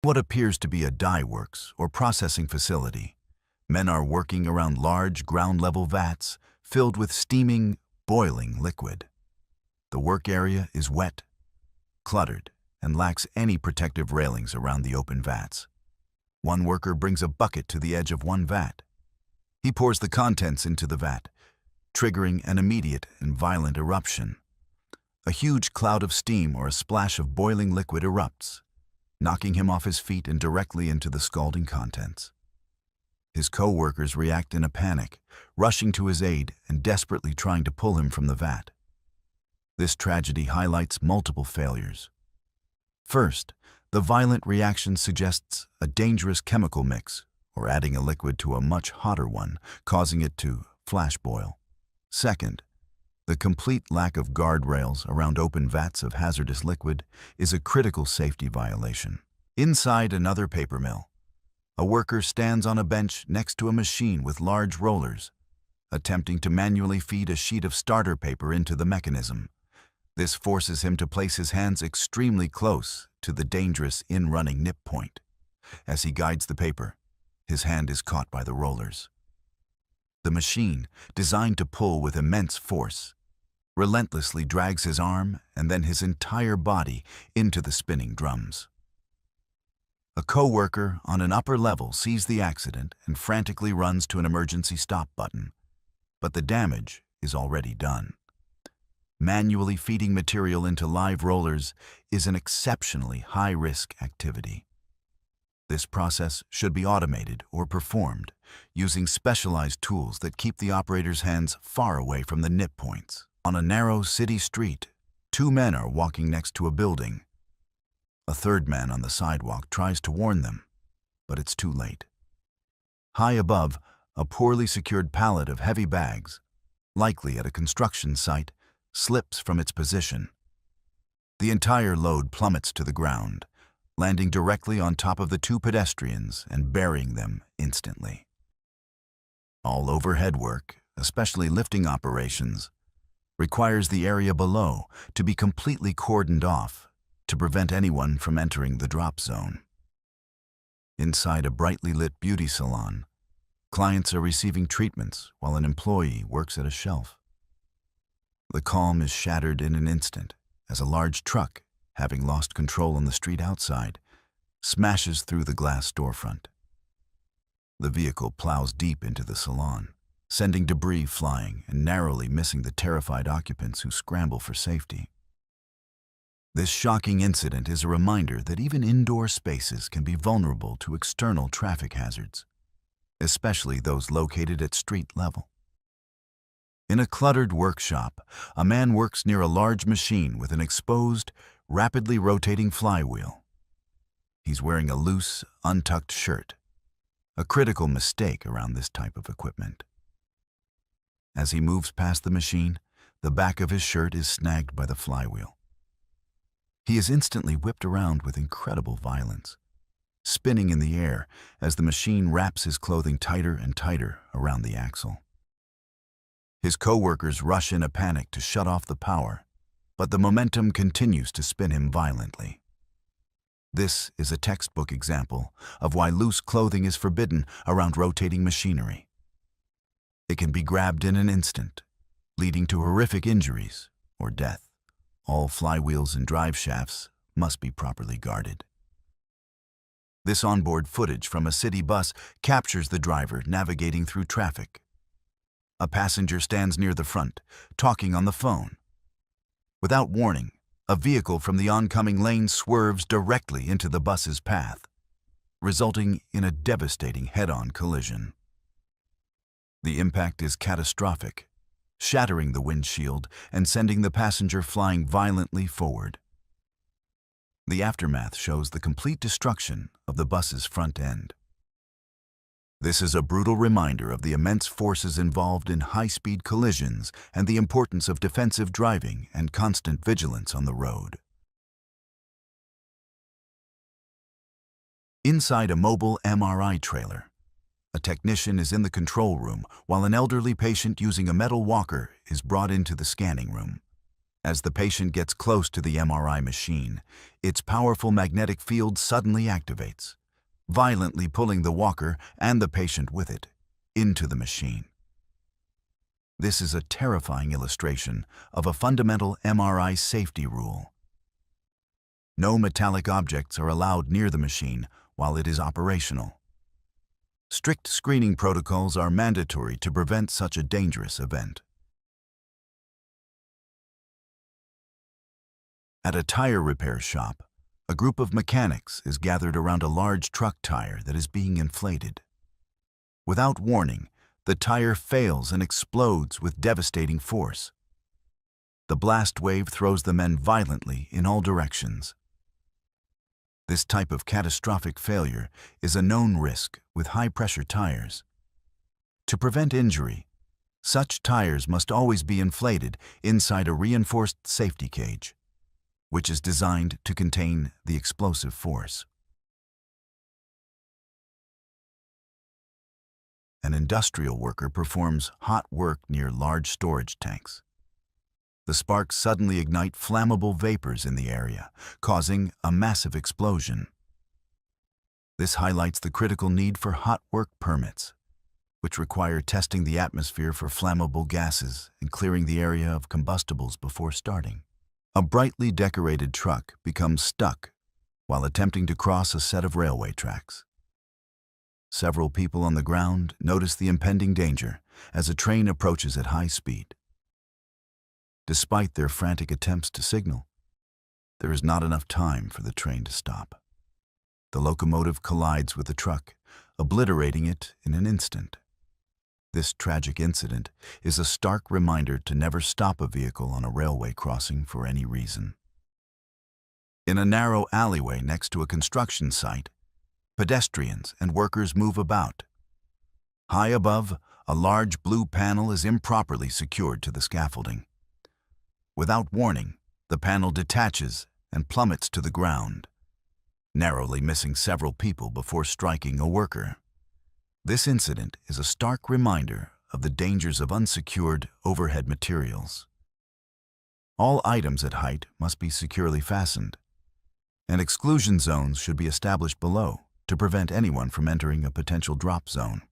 What appears to be a dye works or processing facility. Men are working around large ground-level vats filled with steaming, boiling liquid. The work area is wet, cluttered, and lacks any protective railings around the open vats. One worker brings a bucket to the edge of one vat. He pours the contents into the vat, triggering an immediate and violent eruption. A huge cloud of steam or a splash of boiling liquid erupts, knocking him off his feet and directly into the scalding contents. His co-workers react in a panic, rushing to his aid and desperately trying to pull him from the vat. This tragedy highlights multiple failures. First, the violent reaction suggests a dangerous chemical mix or adding a liquid to a much hotter one, causing it to flash boil. Second, the complete lack of guardrails around open vats of hazardous liquid is a critical safety violation. Inside another paper mill, a worker stands on a bench next to a machine with large rollers, attempting to manually feed a sheet of starter paper into the mechanism. This forces him to place his hands extremely close to the dangerous in-running nip point. As he guides the paper, his hand is caught by the rollers. The machine, designed to pull with immense force, relentlessly drags his arm and then his entire body into the spinning drums. A co-worker on an upper level sees the accident and frantically runs to an emergency stop button, but the damage is already done. Manually feeding material into live rollers is an exceptionally high-risk activity. This process should be automated or performed using specialized tools that keep the operator's hands far away from the nip points. On a narrow city street, two men are walking next to a building. A third man on the sidewalk tries to warn them, but it's too late. High above, a poorly secured pallet of heavy bags, likely at a construction site, slips from its position. The entire load plummets to the ground, landing directly on top of the two pedestrians and burying them instantly. All overhead work, especially lifting operations, requires the area below to be completely cordoned off to prevent anyone from entering the drop zone. Inside a brightly lit beauty salon, clients are receiving treatments while an employee works at a shelf. The calm is shattered in an instant as a large truck, having lost control on the street outside, smashes through the glass storefront. The vehicle plows deep into the salon, sending debris flying and narrowly missing the terrified occupants who scramble for safety. This shocking incident is a reminder that even indoor spaces can be vulnerable to external traffic hazards, especially those located at street level. In a cluttered workshop, a man works near a large machine with an exposed, rapidly rotating flywheel. He's wearing a loose, untucked shirt, a critical mistake around this type of equipment. As he moves past the machine, the back of his shirt is snagged by the flywheel. He is instantly whipped around with incredible violence, spinning in the air as the machine wraps his clothing tighter and tighter around the axle. His co-workers rush in a panic to shut off the power, but the momentum continues to spin him violently. This is a textbook example of why loose clothing is forbidden around rotating machinery. It can be grabbed in an instant, leading to horrific injuries or death. All flywheels and drive shafts must be properly guarded. This onboard footage from a city bus captures the driver navigating through traffic. A passenger stands near the front, talking on the phone. Without warning, a vehicle from the oncoming lane swerves directly into the bus's path, resulting in a devastating head-on collision. The impact is catastrophic, shattering the windshield and sending the passenger flying violently forward. The aftermath shows the complete destruction of the bus's front end. This is a brutal reminder of the immense forces involved in high-speed collisions and the importance of defensive driving and constant vigilance on the road. Inside a mobile MRI trailer, a technician is in the control room while an elderly patient using a metal walker is brought into the scanning room. As the patient gets close to the MRI machine, its powerful magnetic field suddenly activates, violently pulling the walker and the patient with it into the machine. This is a terrifying illustration of a fundamental MRI safety rule. No metallic objects are allowed near the machine while it is operational. Strict screening protocols are mandatory to prevent such a dangerous event. At a tire repair shop, a group of mechanics is gathered around a large truck tire that is being inflated. Without warning, the tire fails and explodes with devastating force. The blast wave throws the men violently in all directions. This type of catastrophic failure is a known risk with high-pressure tires. To prevent injury, such tires must always be inflated inside a reinforced safety cage, which is designed to contain the explosive force. An industrial worker performs hot work near large storage tanks. The sparks suddenly ignite flammable vapors in the area, causing a massive explosion. This highlights the critical need for hot work permits, which require testing the atmosphere for flammable gases and clearing the area of combustibles before starting. A brightly decorated truck becomes stuck while attempting to cross a set of railway tracks. Several people on the ground notice the impending danger as a train approaches at high speed. Despite their frantic attempts to signal, there is not enough time for the train to stop. The locomotive collides with the truck, obliterating it in an instant. This tragic incident is a stark reminder to never stop a vehicle on a railway crossing for any reason. In a narrow alleyway next to a construction site, pedestrians and workers move about. High above, a large blue panel is improperly secured to the scaffolding. Without warning, the panel detaches and plummets to the ground, narrowly missing several people before striking a worker. This incident is a stark reminder of the dangers of unsecured overhead materials. All items at height must be securely fastened, and exclusion zones should be established below to prevent anyone from entering a potential drop zone.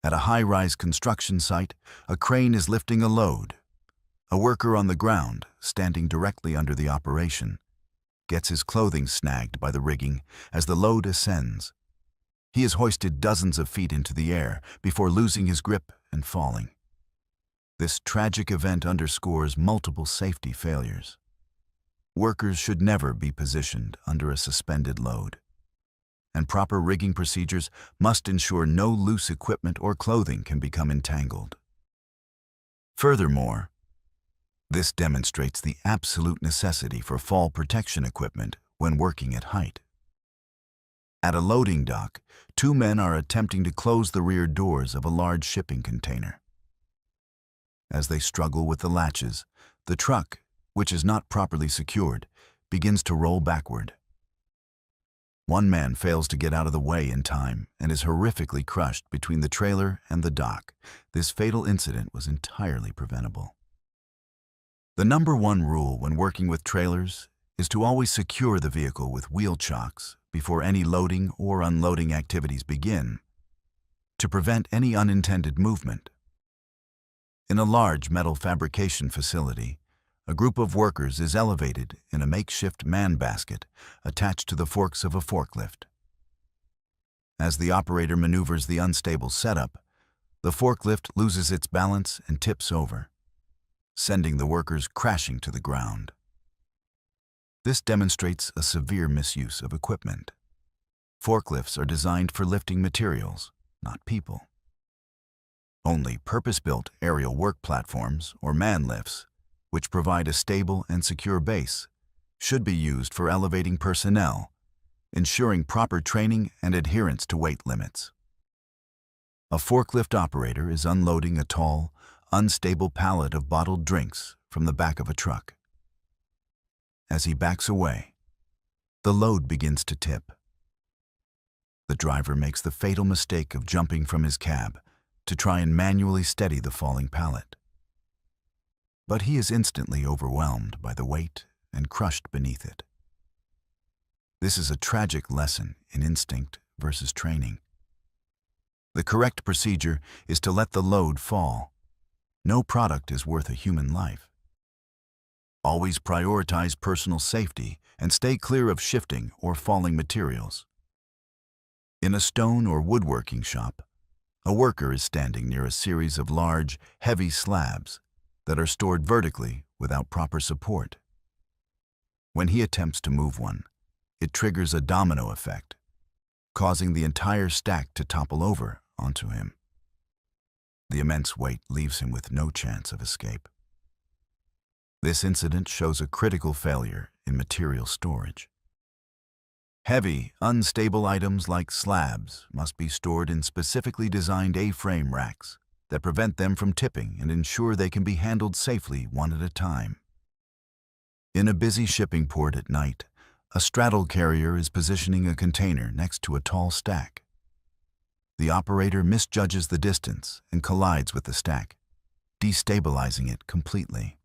At a high-rise construction site, a crane is lifting a load. A worker on the ground, standing directly under the operation, gets his clothing snagged by the rigging as the load ascends. He is hoisted dozens of feet into the air before losing his grip and falling. This tragic event underscores multiple safety failures. Workers should never be positioned under a suspended load, and proper rigging procedures must ensure no loose equipment or clothing can become entangled. Furthermore, this demonstrates the absolute necessity for fall protection equipment when working at height. At a loading dock, two men are attempting to close the rear doors of a large shipping container. As they struggle with the latches, the truck, which is not properly secured, begins to roll backward. One man fails to get out of the way in time and is horrifically crushed between the trailer and the dock. This fatal incident was entirely preventable. The number one rule when working with trailers is to always secure the vehicle with wheel chocks before any loading or unloading activities begin, to prevent any unintended movement. In a large metal fabrication facility, a group of workers is elevated in a makeshift man basket attached to the forks of a forklift. As the operator maneuvers the unstable setup, the forklift loses its balance and tips over, sending the workers crashing to the ground. This demonstrates a severe misuse of equipment. Forklifts are designed for lifting materials, not people. Only purpose-built aerial work platforms, or man lifts, which provide a stable and secure base, should be used for elevating personnel, ensuring proper training and adherence to weight limits. A forklift operator is unloading a tall, unstable pallet of bottled drinks from the back of a truck. As he backs away, the load begins to tip. The driver makes the fatal mistake of jumping from his cab to try and manually steady the falling pallet. but he is instantly overwhelmed by the weight and crushed beneath it. This is a tragic lesson in instinct versus training. The correct procedure is to let the load fall. No product is worth a human life. Always prioritize personal safety and stay clear of shifting or falling materials. In a stone or woodworking shop, a worker is standing near a series of large, heavy slabs that are stored vertically without proper support. When he attempts to move one, it triggers a domino effect, causing the entire stack to topple over onto him. The immense weight leaves him with no chance of escape. This incident shows a critical failure in material storage. Heavy, unstable items like slabs must be stored in specifically designed A-frame racks that prevent them from tipping and ensure they can be handled safely one at a time. In a busy shipping port at night, a straddle carrier is positioning a container next to a tall stack. The operator misjudges the distance and collides with the stack, destabilizing it completely.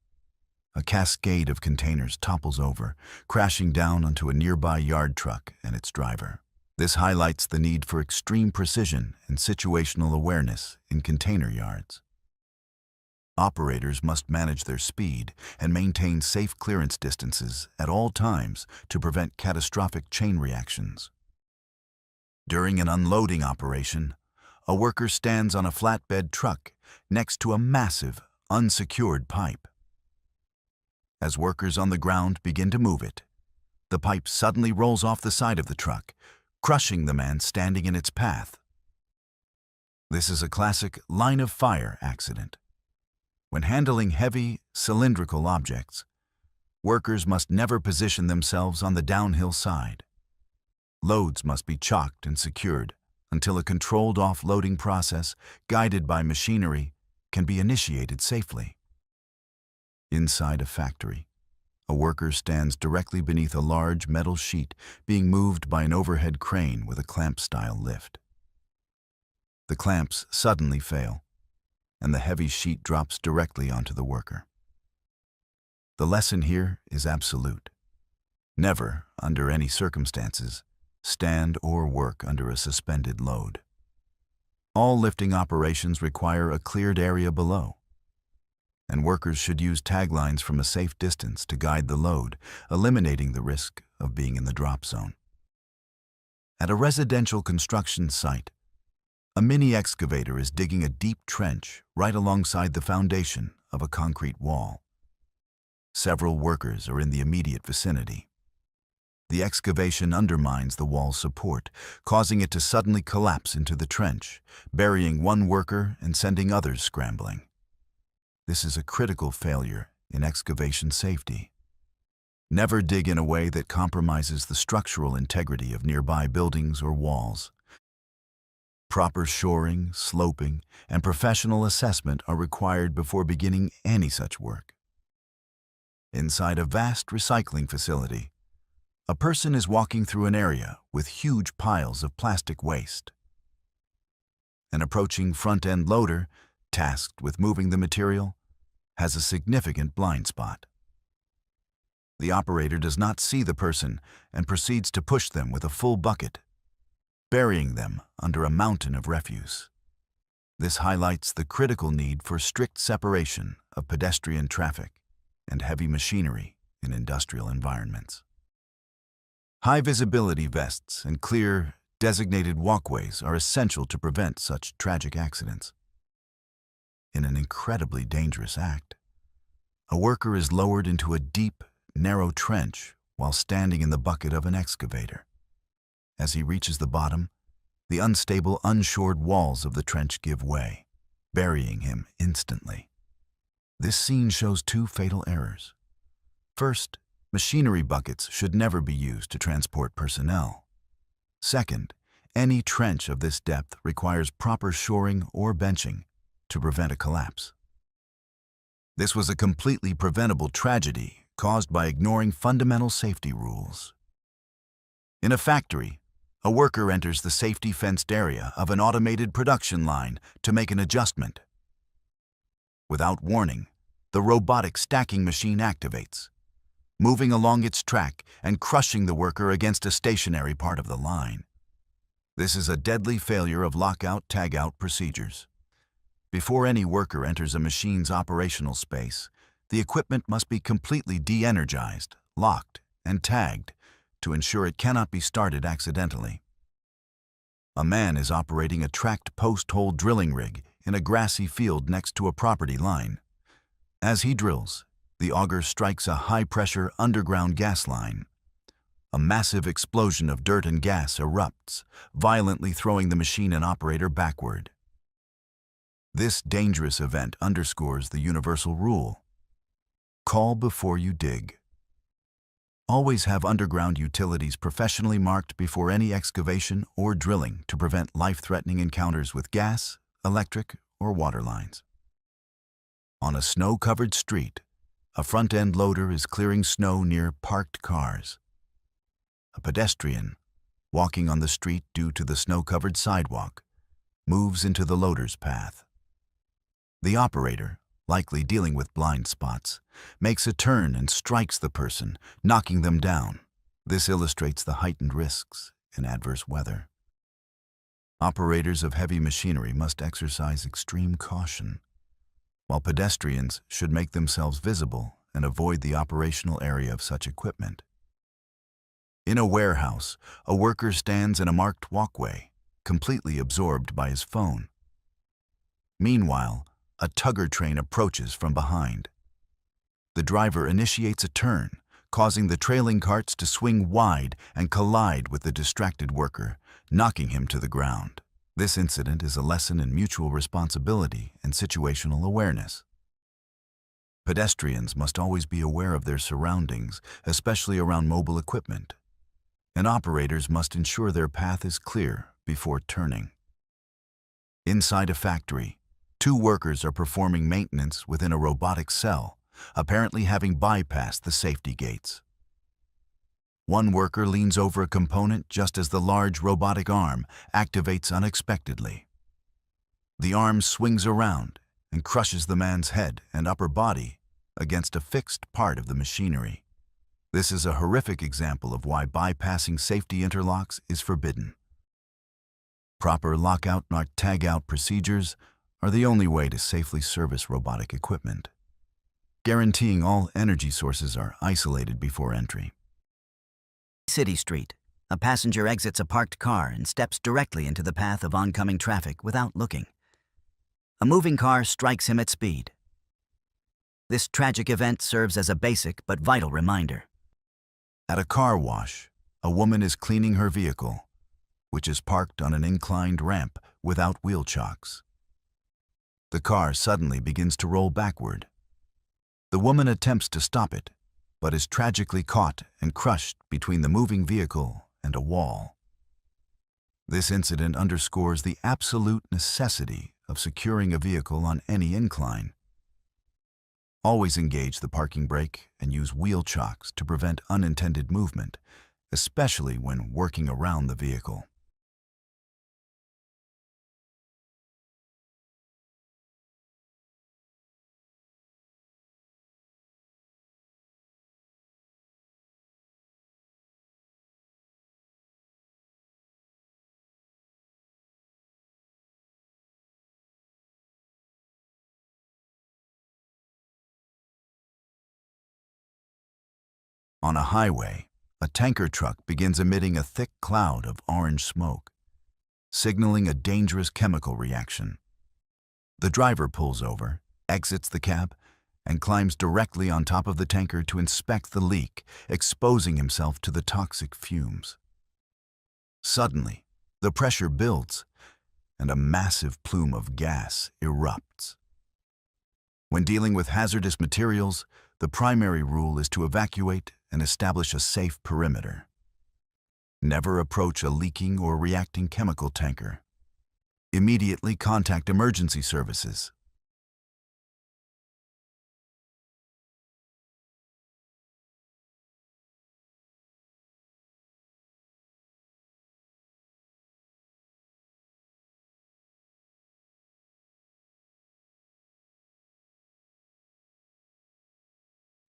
A cascade of containers topples over, crashing down onto a nearby yard truck and its driver. This highlights the need for extreme precision and situational awareness in container yards. Operators must manage their speed and maintain safe clearance distances at all times to prevent catastrophic chain reactions. During an unloading operation, a worker stands on a flatbed truck next to a massive, unsecured pipe. As workers on the ground begin to move it, the pipe suddenly rolls off the side of the truck, crushing the man standing in its path. This is a classic line-of-fire accident. When handling heavy, cylindrical objects, workers must never position themselves on the downhill side. Loads must be chocked and secured until a controlled offloading process, guided by machinery, can be initiated safely. Inside a factory, a worker stands directly beneath a large metal sheet being moved by an overhead crane with a clamp-style lift. The clamps suddenly fail, and the heavy sheet drops directly onto the worker. The lesson here is absolute. Never, under any circumstances, stand or work under a suspended load. All lifting operations require a cleared area below, and workers should use taglines from a safe distance to guide the load, eliminating the risk of being in the drop zone. At a residential construction site, a mini excavator is digging a deep trench right alongside the foundation of a concrete wall. Several workers are in the immediate vicinity. The excavation undermines the wall's support, causing it to suddenly collapse into the trench, burying one worker and sending others scrambling. This is a critical failure in excavation safety. Never dig in a way that compromises the structural integrity of nearby buildings or walls. Proper shoring, sloping, and professional assessment are required before beginning any such work. Inside a vast recycling facility, a person is walking through an area with huge piles of plastic waste. An approaching front-end loader, tasked with moving the material, has a significant blind spot. The operator does not see the person and proceeds to push them with a full bucket, burying them under a mountain of refuse. This highlights the critical need for strict separation of pedestrian traffic and heavy machinery in industrial environments. High visibility vests and clear, designated walkways are essential to prevent such tragic accidents. In an incredibly dangerous act, a worker is lowered into a deep, narrow trench while standing in the bucket of an excavator. As he reaches the bottom, the unstable, unshored walls of the trench give way, burying him instantly. This scene shows two fatal errors. First, machinery buckets should never be used to transport personnel. Second, any trench of this depth requires proper shoring or benching to prevent a collapse. This was a completely preventable tragedy caused by ignoring fundamental safety rules. In a factory, a worker enters the safety fenced area of an automated production line to make an adjustment. Without warning, the robotic stacking machine activates, moving along its track and crushing the worker against a stationary part of the line. This is a deadly failure of lockout tagout procedures. Before any worker enters a machine's operational space, the equipment must be completely de-energized, locked, and tagged to ensure it cannot be started accidentally. A man is operating a tracked post-hole drilling rig in a grassy field next to a property line. As he drills, the auger strikes a high-pressure underground gas line. A massive explosion of dirt and gas erupts, violently throwing the machine and operator backward. This dangerous event underscores the universal rule: call before you dig. Always have underground utilities professionally marked before any excavation or drilling to prevent life-threatening encounters with gas, electric, or water lines. On a snow-covered street, a front-end loader is clearing snow near parked cars. A pedestrian, walking on the street due to the snow-covered sidewalk, moves into the loader's path. The operator, likely dealing with blind spots, makes a turn and strikes the person, knocking them down. This illustrates the heightened risks in adverse weather. Operators of heavy machinery must exercise extreme caution, while pedestrians should make themselves visible and avoid the operational area of such equipment. In a warehouse, a worker stands in a marked walkway, completely absorbed by his phone. Meanwhile, a tugger train approaches from behind. The driver initiates a turn, causing the trailing carts to swing wide and collide with the distracted worker, knocking him to the ground. This incident is a lesson in mutual responsibility and situational awareness. Pedestrians must always be aware of their surroundings, especially around mobile equipment, and operators must ensure their path is clear before turning. Inside a factory, 2 workers are performing maintenance within a robotic cell, apparently having bypassed the safety gates. One worker leans over a component just as the large robotic arm activates unexpectedly. The arm swings around and crushes the man's head and upper body against a fixed part of the machinery. This is a horrific example of why bypassing safety interlocks is forbidden. Proper lockout or tagout procedures are the only way to safely service robotic equipment, guaranteeing all energy sources are isolated before entry. City Street. A passenger exits a parked car and steps directly into the path of oncoming traffic without looking. A moving car strikes him at speed. This tragic event serves as a basic but vital reminder. At a car wash, a woman is cleaning her vehicle, which is parked on an inclined ramp without wheel chocks. The car suddenly begins to roll backward. The woman attempts to stop it, but is tragically caught and crushed between the moving vehicle and a wall. This incident underscores the absolute necessity of securing a vehicle on any incline. Always engage the parking brake and use wheel chocks to prevent unintended movement, especially when working around the vehicle. On a highway, a tanker truck begins emitting a thick cloud of orange smoke, signaling a dangerous chemical reaction. The driver pulls over, exits the cab, and climbs directly on top of the tanker to inspect the leak, exposing himself to the toxic fumes. Suddenly, the pressure builds, and a massive plume of gas erupts. When dealing with hazardous materials, the primary rule is to evacuate and establish a safe perimeter. Never approach a leaking or reacting chemical tanker. Immediately contact emergency services.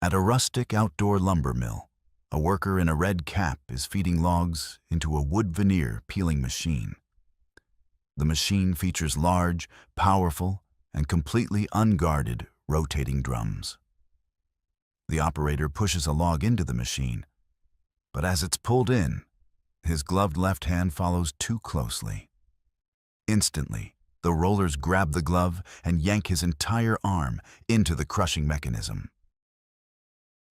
At a rustic outdoor lumber mill, a worker in a red cap is feeding logs into a wood veneer peeling machine. The machine features large, powerful, and completely unguarded rotating drums. The operator pushes a log into the machine, but as it's pulled in, his gloved left hand follows too closely. Instantly, the rollers grab the glove and yank his entire arm into the crushing mechanism.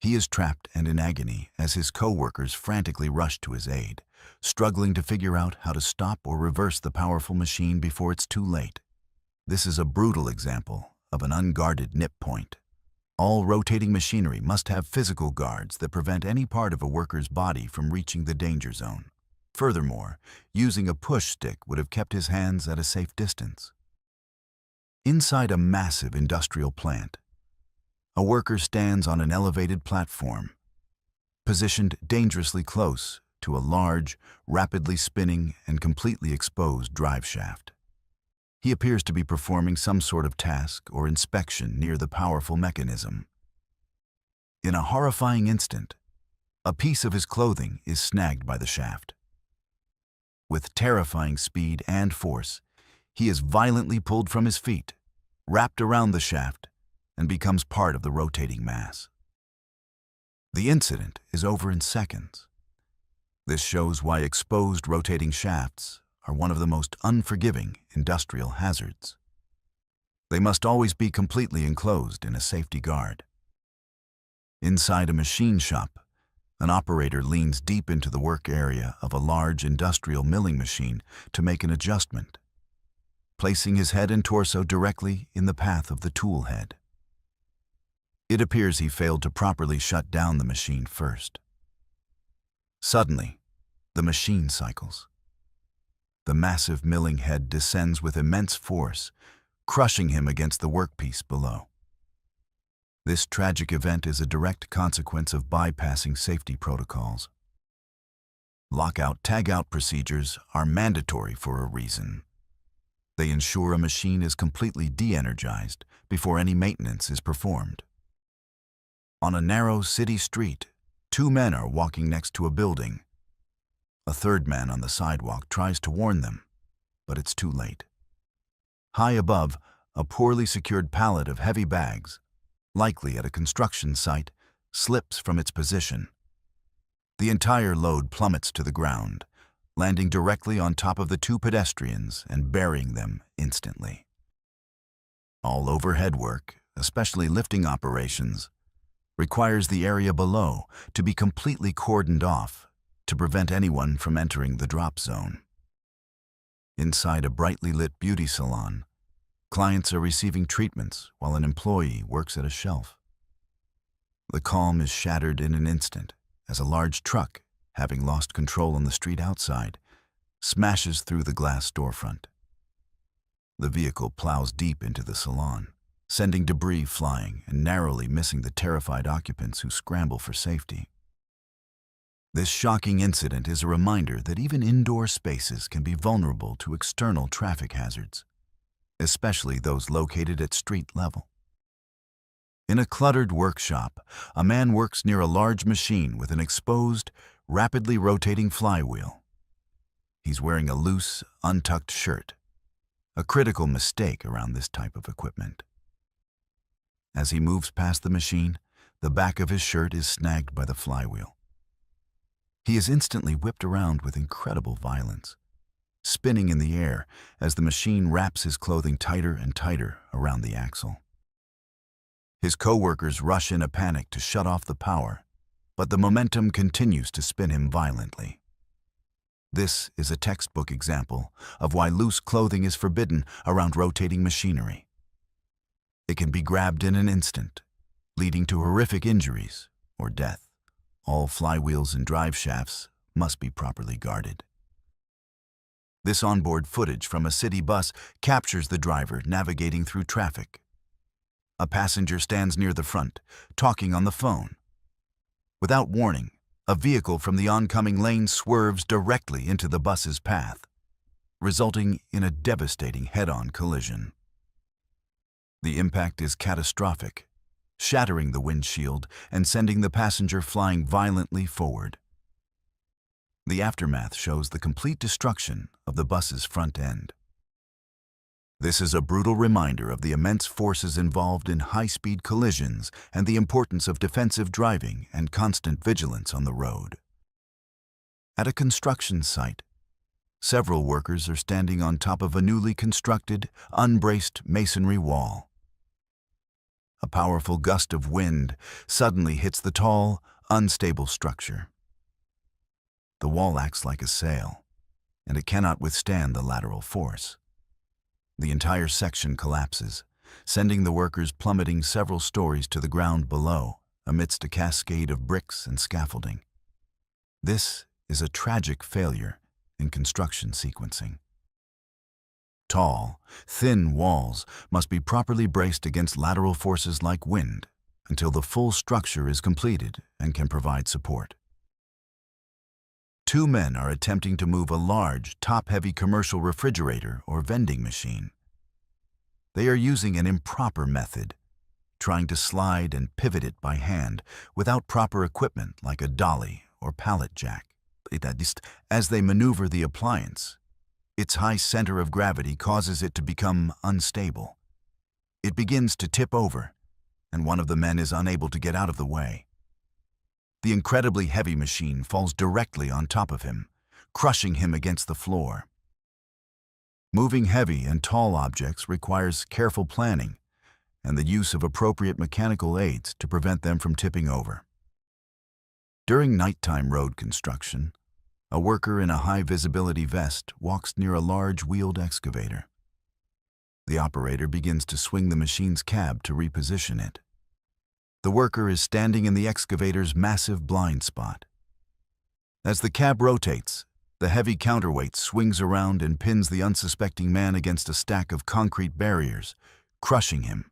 He is trapped and in agony as his co-workers frantically rush to his aid, struggling to figure out how to stop or reverse the powerful machine before it's too late. This is a brutal example of an unguarded nip point. All rotating machinery must have physical guards that prevent any part of a worker's body from reaching the danger zone. Furthermore, using a push stick would have kept his hands at a safe distance. Inside a massive industrial plant, a worker stands on an elevated platform, positioned dangerously close to a large, rapidly spinning and completely exposed drive shaft. He appears to be performing some sort of task or inspection near the powerful mechanism. In a horrifying instant, a piece of his clothing is snagged by the shaft. With terrifying speed and force, he is violently pulled from his feet, wrapped around the shaft, and becomes part of the rotating mass. The incident is over in seconds. This shows why exposed rotating shafts are one of the most unforgiving industrial hazards. They must always be completely enclosed in a safety guard. Inside a machine shop, an operator leans deep into the work area of a large industrial milling machine to make an adjustment, placing his head and torso directly in the path of the tool head. It appears he failed to properly shut down the machine first. Suddenly, the machine cycles. The massive milling head descends with immense force, crushing him against the workpiece below. This tragic event is a direct consequence of bypassing safety protocols. Lockout, tagout procedures are mandatory for a reason. They ensure a machine is completely de-energized before any maintenance is performed. On a narrow city street, two men are walking next to a building. A third man on the sidewalk tries to warn them, but it's too late. High above, a poorly secured pallet of heavy bags, likely at a construction site, slips from its position. The entire load plummets to the ground, landing directly on top of the two pedestrians and burying them instantly. All overhead work, especially lifting operations, requires the area below to be completely cordoned off to prevent anyone from entering the drop zone. Inside a brightly lit beauty salon, clients are receiving treatments while an employee works at a shelf. The calm is shattered in an instant as a large truck, having lost control on the street outside, smashes through the glass storefront. The vehicle plows deep into the salon, sending debris flying and narrowly missing the terrified occupants who scramble for safety. This shocking incident is a reminder that even indoor spaces can be vulnerable to external traffic hazards, especially those located at street level. In a cluttered workshop, a man works near a large machine with an exposed, rapidly rotating flywheel. He's wearing a loose, untucked shirt, a critical mistake around this type of equipment. As he moves past the machine, the back of his shirt is snagged by the flywheel. He is instantly whipped around with incredible violence, spinning in the air as the machine wraps his clothing tighter and tighter around the axle. His co-workers rush in a panic to shut off the power, but the momentum continues to spin him violently. This is a textbook example of why loose clothing is forbidden around rotating machinery. It can be grabbed in an instant, leading to horrific injuries or death. All flywheels and drive shafts must be properly guarded. This onboard footage from a city bus captures the driver navigating through traffic. A passenger stands near the front, talking on the phone. Without warning, a vehicle from the oncoming lane swerves directly into the bus's path, resulting in a devastating head-on collision. The impact is catastrophic, shattering the windshield and sending the passenger flying violently forward. The aftermath shows the complete destruction of the bus's front end. This is a brutal reminder of the immense forces involved in high-speed collisions and the importance of defensive driving and constant vigilance on the road. At a construction site, several workers are standing on top of a newly constructed, unbraced masonry wall. A powerful gust of wind suddenly hits the tall, unstable structure. The wall acts like a sail, and it cannot withstand the lateral force. The entire section collapses, sending the workers plummeting several stories to the ground below amidst a cascade of bricks and scaffolding. This is a tragic failure in construction sequencing. Tall, thin walls must be properly braced against lateral forces like wind until the full structure is completed and can provide support. Two men are attempting to move a large, top-heavy commercial refrigerator or vending machine. They are using an improper method, trying to slide and pivot it by hand without proper equipment like a dolly or pallet jack. As they maneuver the appliance, its high center of gravity causes it to become unstable. It begins to tip over, and one of the men is unable to get out of the way. The incredibly heavy machine falls directly on top of him, crushing him against the floor. Moving heavy and tall objects requires careful planning and the use of appropriate mechanical aids to prevent them from tipping over. During nighttime road construction, a worker in a high-visibility vest walks near a large wheeled excavator. The operator begins to swing the machine's cab to reposition it. The worker is standing in the excavator's massive blind spot. As the cab rotates, the heavy counterweight swings around and pins the unsuspecting man against a stack of concrete barriers, crushing him.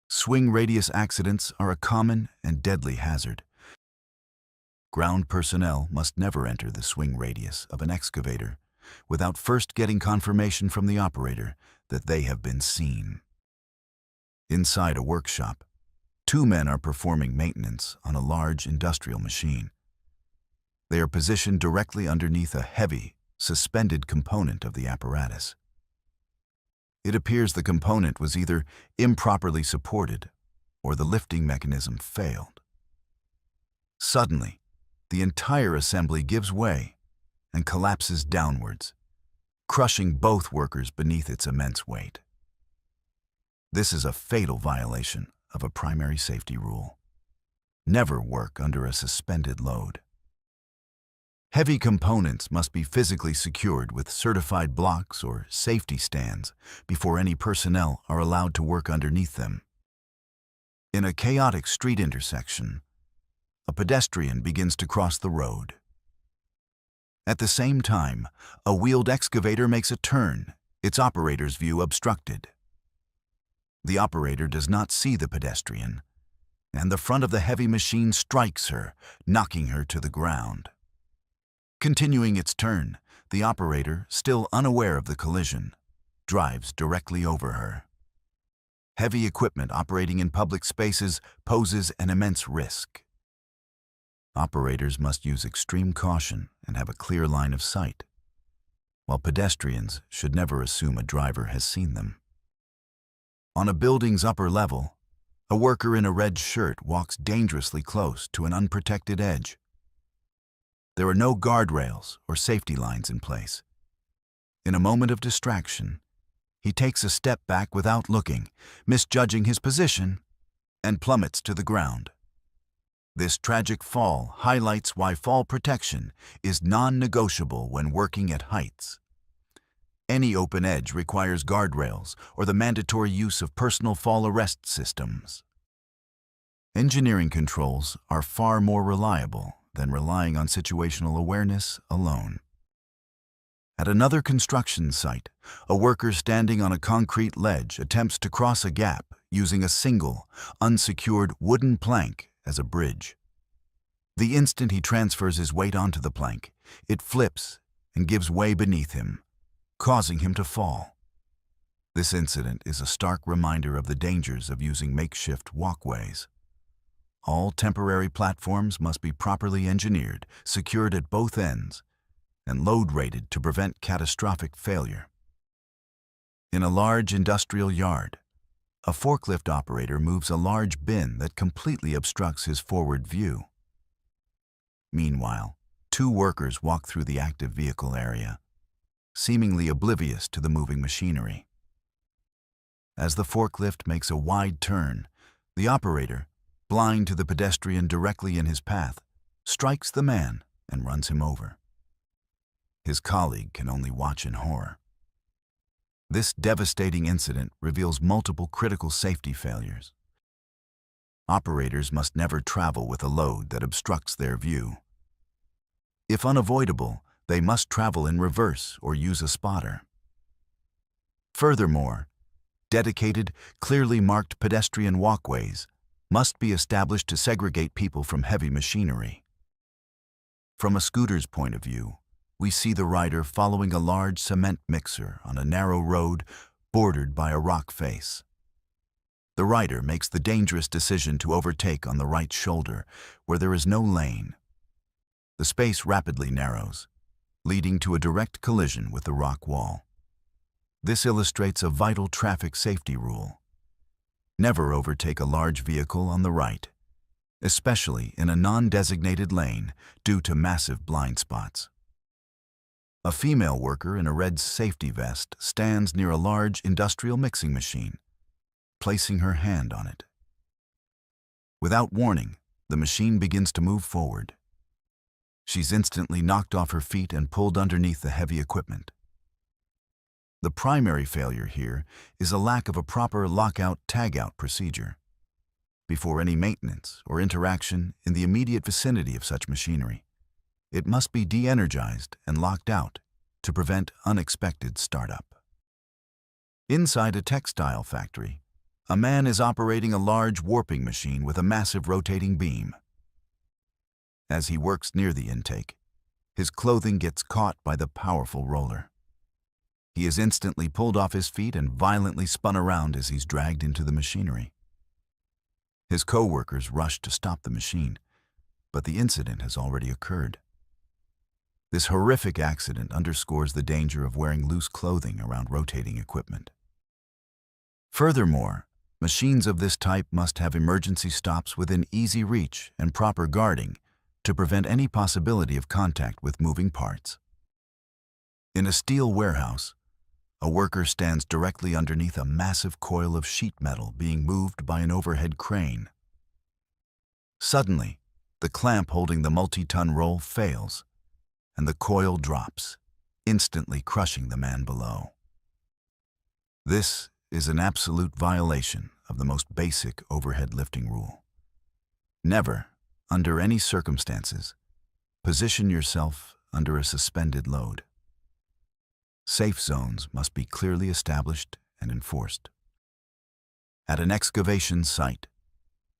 Swing radius accidents are a common and deadly hazard. Ground personnel must never enter the swing radius of an excavator without first getting confirmation from the operator that they have been seen. Inside a workshop, two men are performing maintenance on a large industrial machine. They are positioned directly underneath a heavy, suspended component of the apparatus. It appears the component was either improperly supported or the lifting mechanism failed. Suddenly, the entire assembly gives way and collapses downwards, crushing both workers beneath its immense weight. This is a fatal violation of a primary safety rule. Never work under a suspended load. Heavy components must be physically secured with certified blocks or safety stands before any personnel are allowed to work underneath them. In a chaotic street intersection, a pedestrian begins to cross the road. At the same time, a wheeled excavator makes a turn, its operator's view obstructed. The operator does not see the pedestrian, and the front of the heavy machine strikes her, knocking her to the ground. Continuing its turn, the operator, still unaware of the collision, drives directly over her. Heavy equipment operating in public spaces poses an immense risk. Operators must use extreme caution and have a clear line of sight, while pedestrians should never assume a driver has seen them. On a building's upper level, a worker in a red shirt walks dangerously close to an unprotected edge. There are no guardrails or safety lines in place. In a moment of distraction, he takes a step back without looking, misjudging his position, and plummets to the ground. This tragic fall highlights why fall protection is non-negotiable when working at heights. Any open edge requires guardrails or the mandatory use of personal fall arrest systems. Engineering controls are far more reliable than relying on situational awareness alone. At another construction site, a worker standing on a concrete ledge attempts to cross a gap using a single, unsecured wooden plank as a bridge. The instant he transfers his weight onto the plank, it flips and gives way beneath him, causing him to fall. This incident is a stark reminder of the dangers of using makeshift walkways. All temporary platforms must be properly engineered, secured at both ends, and load-rated to prevent catastrophic failure. In a large industrial yard, a forklift operator moves a large bin that completely obstructs his forward view. Meanwhile, two workers walk through the active vehicle area, seemingly oblivious to the moving machinery. As the forklift makes a wide turn, the operator, blind to the pedestrian directly in his path, strikes the man and runs him over. His colleague can only watch in horror. This devastating incident reveals multiple critical safety failures. Operators must never travel with a load that obstructs their view. If unavoidable, they must travel in reverse or use a spotter. Furthermore, dedicated, clearly marked pedestrian walkways must be established to segregate people from heavy machinery. From a scooter's point of view, we see the rider following a large cement mixer on a narrow road bordered by a rock face. The rider makes the dangerous decision to overtake on the right shoulder, where there is no lane. The space rapidly narrows, leading to a direct collision with the rock wall. This illustrates a vital traffic safety rule. Never overtake a large vehicle on the right, especially in a non-designated lane due to massive blind spots. A female worker in a red safety vest stands near a large industrial mixing machine, placing her hand on it. Without warning, the machine begins to move forward. She's instantly knocked off her feet and pulled underneath the heavy equipment. The primary failure here is a lack of a proper lockout-tagout procedure. Before any maintenance or interaction in the immediate vicinity of such machinery, it must be de-energized and locked out to prevent unexpected startup. Inside a textile factory, a man is operating a large warping machine with a massive rotating beam. As he works near the intake, his clothing gets caught by the powerful roller. He is instantly pulled off his feet and violently spun around as he's dragged into the machinery. His co-workers rush to stop the machine, but the incident has already occurred. This horrific accident underscores the danger of wearing loose clothing around rotating equipment. Furthermore, machines of this type must have emergency stops within easy reach and proper guarding to prevent any possibility of contact with moving parts. In a steel warehouse, a worker stands directly underneath a massive coil of sheet metal being moved by an overhead crane. Suddenly, the clamp holding the multi-ton roll fails, and the coil drops, instantly crushing the man below. This is an absolute violation of the most basic overhead lifting rule. Never, under any circumstances, position yourself under a suspended load. Safe zones must be clearly established and enforced. At an excavation site,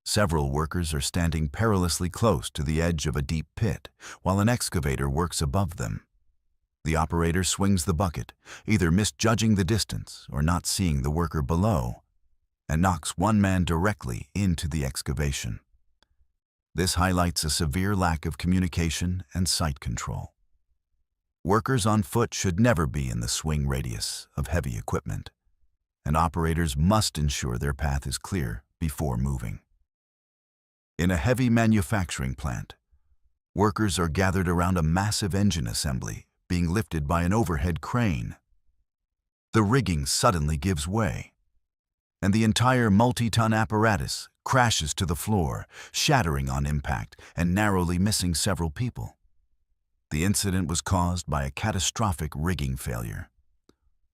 several workers are standing perilously close to the edge of a deep pit, while an excavator works above them. The operator swings the bucket, either misjudging the distance or not seeing the worker below, and knocks one man directly into the excavation. This highlights a severe lack of communication and site control. Workers on foot should never be in the swing radius of heavy equipment, and operators must ensure their path is clear before moving. In a heavy manufacturing plant, workers are gathered around a massive engine assembly being lifted by an overhead crane. The rigging suddenly gives way, and the entire multi-ton apparatus crashes to the floor, shattering on impact and narrowly missing several people. The incident was caused by a catastrophic rigging failure.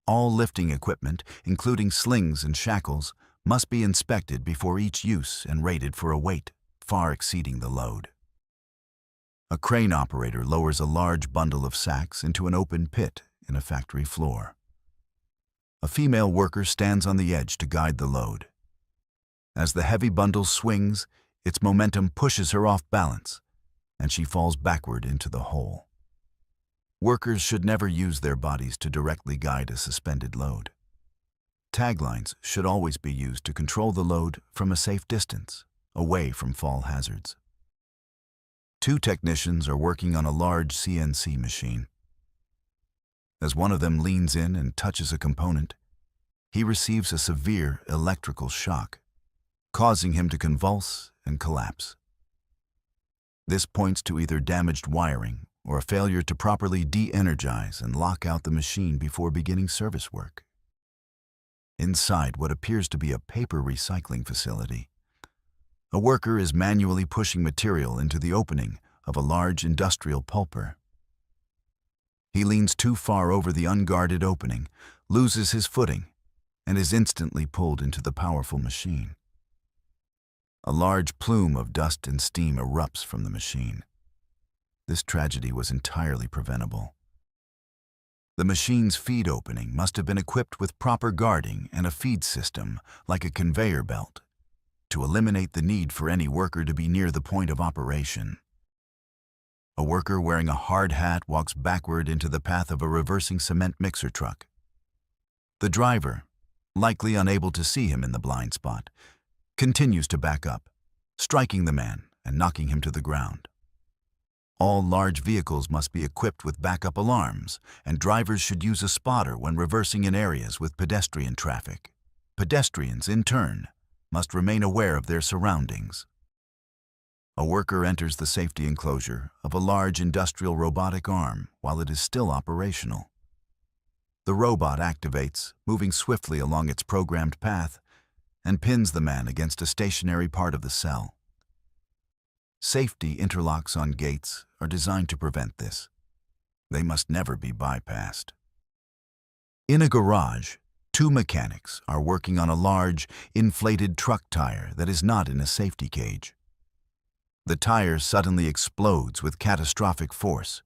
All lifting equipment, including slings and shackles, must be inspected before each use and rated for a weight far exceeding the load. A crane operator lowers a large bundle of sacks into an open pit in a factory floor. A female worker stands on the edge to guide the load. As the heavy bundle swings, its momentum pushes her off balance, and she falls backward into the hole. Workers should never use their bodies to directly guide a suspended load. taglines should always be used to control the load from a safe distance, away from fall hazards. Two technicians are working on a large CNC machine. As one of them leans in and touches a component, he receives a severe electrical shock, causing him to convulse and collapse. This points to either damaged wiring or a failure to properly de-energize and lock out the machine before beginning service work. Inside what appears to be a paper recycling facility, a worker is manually pushing material into the opening of a large industrial pulper. He leans too far over the unguarded opening, loses his footing, and is instantly pulled into the powerful machine. A large plume of dust and steam erupts from the machine. This tragedy was entirely preventable. The machine's feed opening must have been equipped with proper guarding and a feed system, like a conveyor belt, to eliminate the need for any worker to be near the point of operation. A worker wearing a hard hat walks backward into the path of a reversing cement mixer truck. The driver, likely unable to see him in the blind spot, continues to back up, striking the man and knocking him to the ground. All large vehicles must be equipped with backup alarms, and drivers should use a spotter when reversing in areas with pedestrian traffic. Pedestrians, in turn, must remain aware of their surroundings. A worker enters the safety enclosure of a large industrial robotic arm while it is still operational. The robot activates, moving swiftly along its programmed path, and pins the man against a stationary part of the cell. Safety interlocks on gates are designed to prevent this. They must never be bypassed. In a garage, two mechanics are working on a large, inflated truck tire that is not in a safety cage. The tire suddenly explodes with catastrophic force,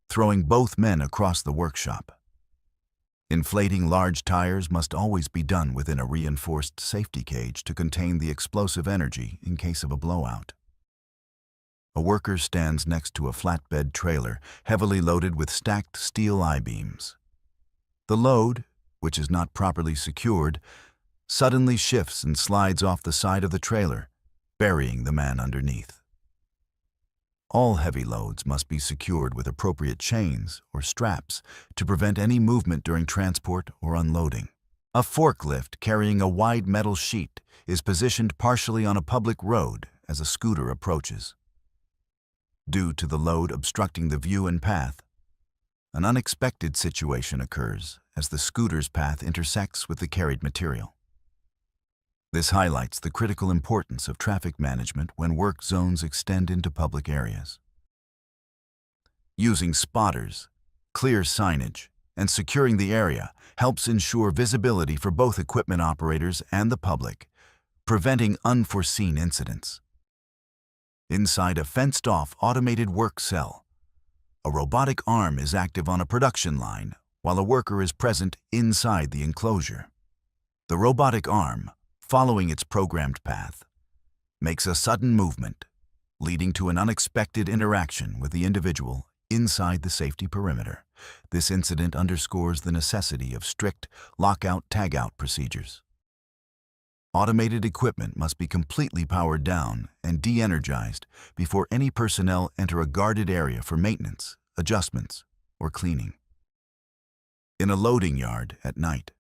throwing both men across the workshop. Inflating large tires must always be done within a reinforced safety cage to contain the explosive energy in case of a blowout. A worker stands next to a flatbed trailer heavily loaded with stacked steel I-beams. The load, which is not properly secured, suddenly shifts and slides off the side of the trailer, burying the man underneath. All heavy loads must be secured with appropriate chains or straps to prevent any movement during transport or unloading. A forklift carrying a wide metal sheet is positioned partially on a public road as a scooter approaches. Due to the load obstructing the view and path, an unexpected situation occurs as the scooter's path intersects with the carried material. This highlights the critical importance of traffic management when work zones extend into public areas. Using spotters, clear signage, and securing the area helps ensure visibility for both equipment operators and the public, preventing unforeseen incidents. Inside a fenced-off automated work cell, a robotic arm is active on a production line while a worker is present inside the enclosure. The robotic arm, following its programmed path, makes a sudden movement, leading to an unexpected interaction with the individual inside the safety perimeter. This incident underscores the necessity of strict lockout-tagout procedures. Automated equipment must be completely powered down and de-energized before any personnel enter a guarded area for maintenance, adjustments, or cleaning. In a loading yard at night,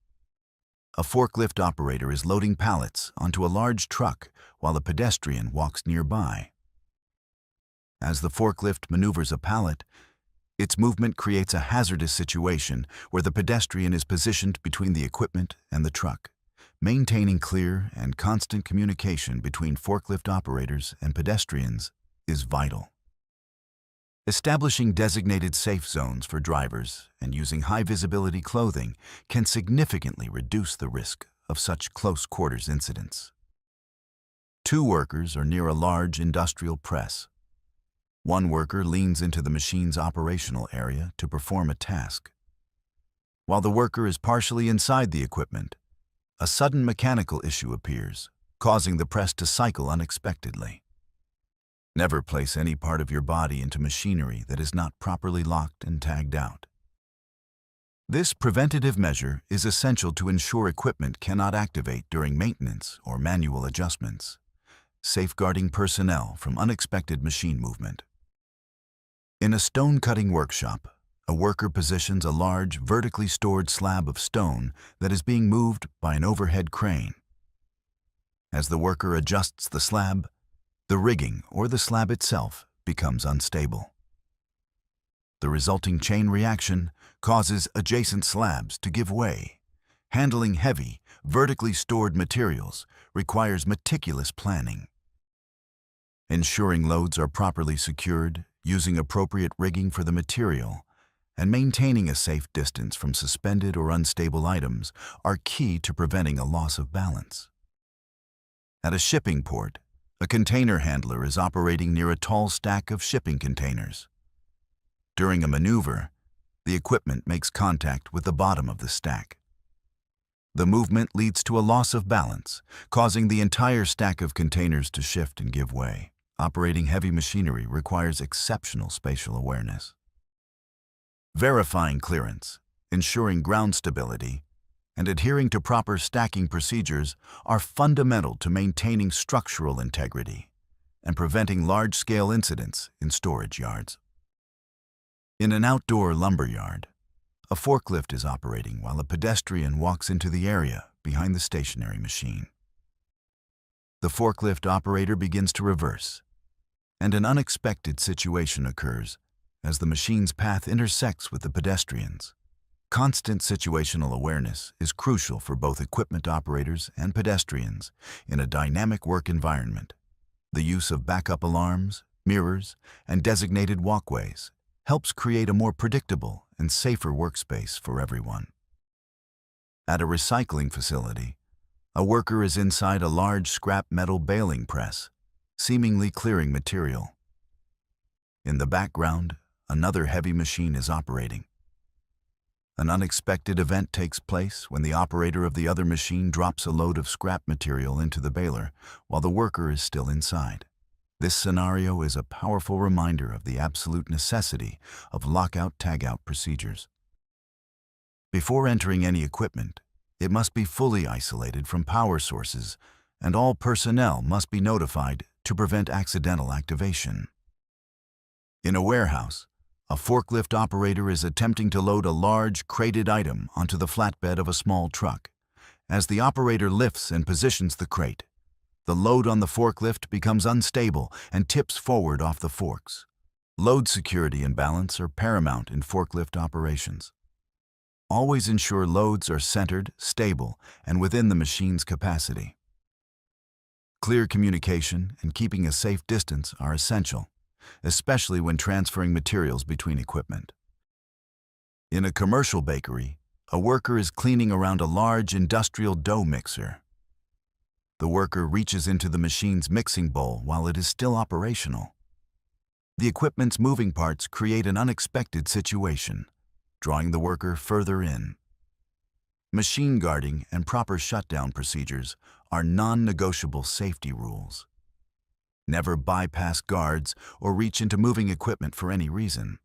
a forklift operator is loading pallets onto a large truck while a pedestrian walks nearby. As the forklift maneuvers a pallet, its movement creates a hazardous situation where the pedestrian is positioned between the equipment and the truck. Maintaining clear and constant communication between forklift operators and pedestrians is vital. Establishing designated safe zones for drivers and using high-visibility clothing can significantly reduce the risk of such close-quarters incidents. Two workers are near a large industrial press. One worker leans into the machine's operational area to perform a task. While the worker is partially inside the equipment, a sudden mechanical issue appears, causing the press to cycle unexpectedly. Never place any part of your body into machinery that is not properly locked and tagged out. This preventative measure is essential to ensure equipment cannot activate during maintenance or manual adjustments, safeguarding personnel from unexpected machine movement. In a stone-cutting workshop, a worker positions a large, vertically stored slab of stone that is being moved by an overhead crane. As the worker adjusts the slab, the rigging or the slab itself becomes unstable. The resulting chain reaction causes adjacent slabs to give way. Handling heavy, vertically stored materials requires meticulous planning. Ensuring loads are properly secured, using appropriate rigging for the material, and maintaining a safe distance from suspended or unstable items are key to preventing a loss of balance. At a shipping port, a container handler is operating near a tall stack of shipping containers. During a maneuver, the equipment makes contact with the bottom of the stack. The movement leads to a loss of balance, causing the entire stack of containers to shift and give way. Operating heavy machinery requires exceptional spatial awareness. Verifying clearance, ensuring ground stability, and adhering to proper stacking procedures are fundamental to maintaining structural integrity and preventing large-scale incidents in storage yards. In an outdoor lumber yard, a forklift is operating while a pedestrian walks into the area behind the stationary machine. The forklift operator begins to reverse, and an unexpected situation occurs as the machine's path intersects with the pedestrian's. Constant situational awareness is crucial for both equipment operators and pedestrians in a dynamic work environment. The use of backup alarms, mirrors, and designated walkways helps create a more predictable and safer workspace for everyone. At a recycling facility, a worker is inside a large scrap metal baling press, seemingly clearing material. In the background, another heavy machine is operating. An unexpected event takes place when the operator of the other machine drops a load of scrap material into the baler while the worker is still inside. This scenario is a powerful reminder of the absolute necessity of lockout-tagout procedures. Before entering any equipment, it must be fully isolated from power sources, and all personnel must be notified to prevent accidental activation. In a warehouse, a forklift operator is attempting to load a large, crated item onto the flatbed of a small truck. As the operator lifts and positions the crate, the load on the forklift becomes unstable and tips forward off the forks. Load security and balance are paramount in forklift operations. Always ensure loads are centered, stable, and within the machine's capacity. Clear communication and keeping a safe distance are essential, especially when transferring materials between equipment. In a commercial bakery, a worker is cleaning around a large industrial dough mixer. The worker reaches into the machine's mixing bowl while it is still operational. The equipment's moving parts create an unexpected situation, drawing the worker further in. Machine guarding and proper shutdown procedures are non-negotiable safety rules. Never bypass guards or reach into moving equipment for any reason.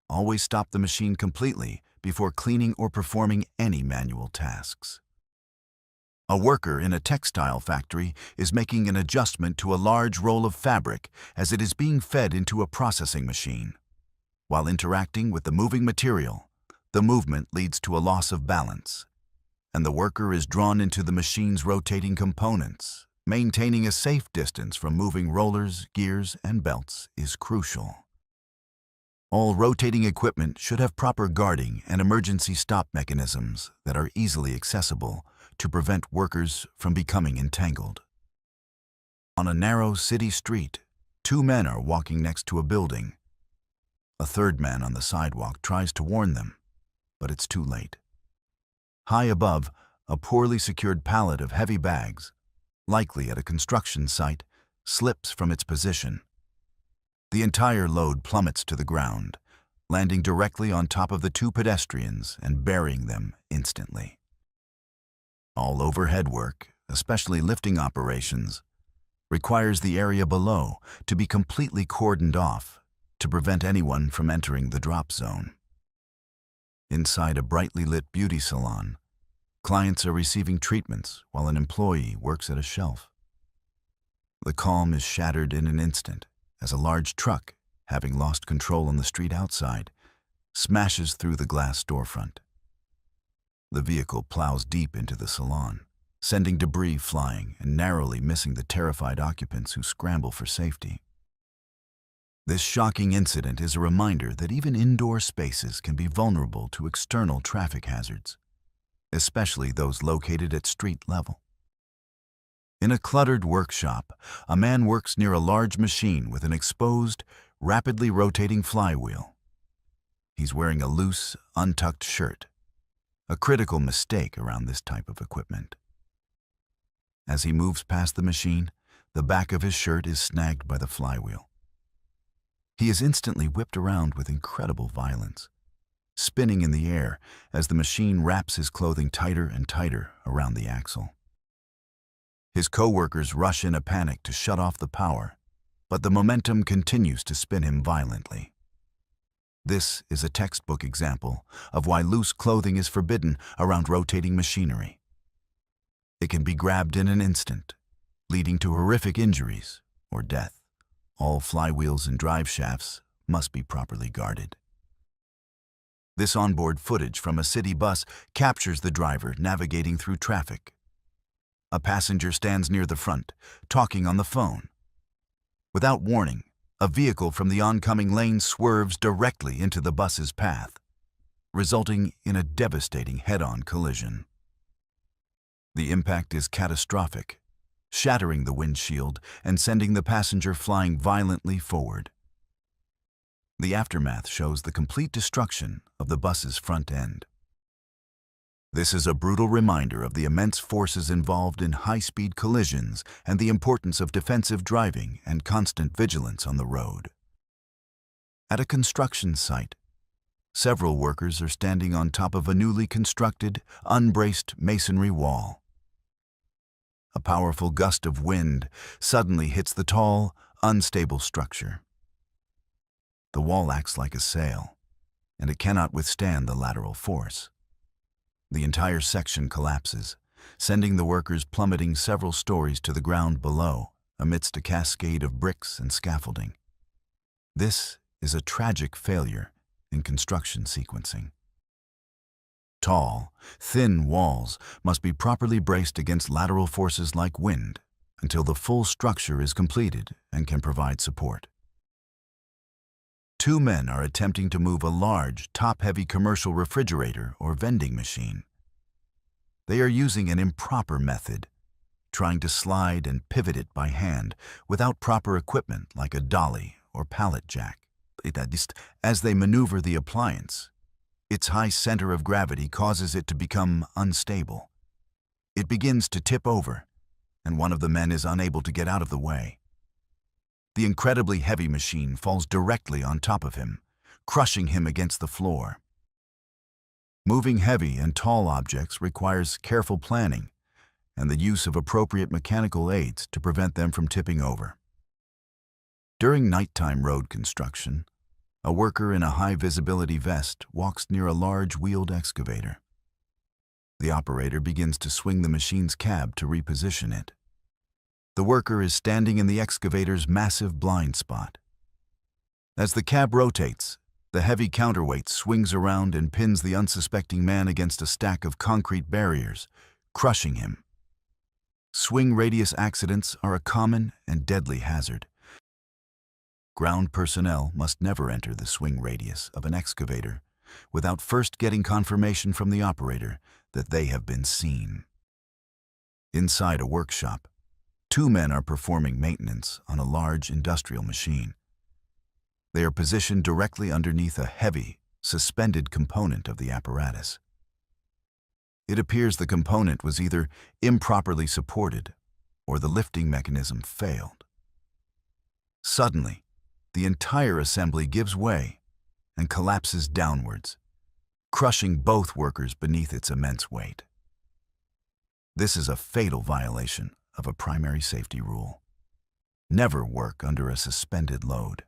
Always stop the machine completely before cleaning or performing any manual tasks. A worker in a textile factory is making an adjustment to a large roll of fabric as it is being fed into a processing machine. While interacting with the moving material, the movement leads to a loss of balance, and the worker is drawn into the machine's rotating components. Maintaining a safe distance from moving rollers, gears, and belts is crucial. All rotating equipment should have proper guarding and emergency stop mechanisms that are easily accessible to prevent workers from becoming entangled. On a narrow city street, two men are walking next to a building. A third man on the sidewalk tries to warn them, but it's too late. High above, a poorly secured pallet of heavy bags, likely at a construction site, slips from its position. The entire load plummets to the ground, landing directly on top of the two pedestrians and burying them instantly. All overhead work, especially lifting operations, requires the area below to be completely cordoned off to prevent anyone from entering the drop zone. Inside a brightly lit beauty salon, clients are receiving treatments while an employee works at a shelf. The calm is shattered in an instant as a large truck, having lost control on the street outside, smashes through the glass storefront. The vehicle plows deep into the salon, sending debris flying and narrowly missing the terrified occupants who scramble for safety. This shocking incident is a reminder that even indoor spaces can be vulnerable to external traffic hazards, especially those located at street level. In a cluttered workshop, a man works near a large machine with an exposed, rapidly rotating flywheel. He's wearing a loose, untucked shirt, a critical mistake around this type of equipment. As he moves past the machine, the back of his shirt is snagged by the flywheel. He is instantly whipped around with incredible violence, spinning in the air as the machine wraps his clothing tighter and tighter around the axle. His co-workers rush in a panic to shut off the power, but the momentum continues to spin him violently. This is a textbook example of why loose clothing is forbidden around rotating machinery. It can be grabbed in an instant, leading to horrific injuries or death. All flywheels and drive shafts must be properly guarded. This onboard footage from a city bus captures the driver navigating through traffic. A passenger stands near the front, talking on the phone. Without warning, a vehicle from the oncoming lane swerves directly into the bus's path, resulting in a devastating head-on collision. The impact is catastrophic, shattering the windshield and sending the passenger flying violently forward. The aftermath shows the complete destruction of the bus's front end. This is a brutal reminder of the immense forces involved in high-speed collisions and the importance of defensive driving and constant vigilance on the road. At a construction site, several workers are standing on top of a newly constructed, unbraced masonry wall. A powerful gust of wind suddenly hits the tall, unstable structure. The wall acts like a sail, and it cannot withstand the lateral force. The entire section collapses, sending the workers plummeting several stories to the ground below amidst a cascade of bricks and scaffolding. This is a tragic failure in construction sequencing. Tall, thin walls must be properly braced against lateral forces like wind until the full structure is completed and can provide support. Two men are attempting to move a large, top-heavy commercial refrigerator or vending machine. They are using an improper method, trying to slide and pivot it by hand without proper equipment like a dolly or pallet jack. As they maneuver the appliance, its high center of gravity causes it to become unstable. It begins to tip over, and one of the men is unable to get out of the way. The incredibly heavy machine falls directly on top of him, crushing him against the floor. Moving heavy and tall objects requires careful planning and the use of appropriate mechanical aids to prevent them from tipping over. During nighttime road construction, a worker in a high-visibility vest walks near a large wheeled excavator. The operator begins to swing the machine's cab to reposition it. The worker is standing in the excavator's massive blind spot. As the cab rotates, the heavy counterweight swings around and pins the unsuspecting man against a stack of concrete barriers, crushing him. Swing radius accidents are a common and deadly hazard. Ground personnel must never enter the swing radius of an excavator without first getting confirmation from the operator that they have been seen. Inside a workshop, two men are performing maintenance on a large industrial machine. They are positioned directly underneath a heavy, suspended component of the apparatus. It appears the component was either improperly supported or the lifting mechanism failed. Suddenly, the entire assembly gives way and collapses downwards, crushing both workers beneath its immense weight. This is a fatal violation of a primary safety rule. Never work under a suspended load.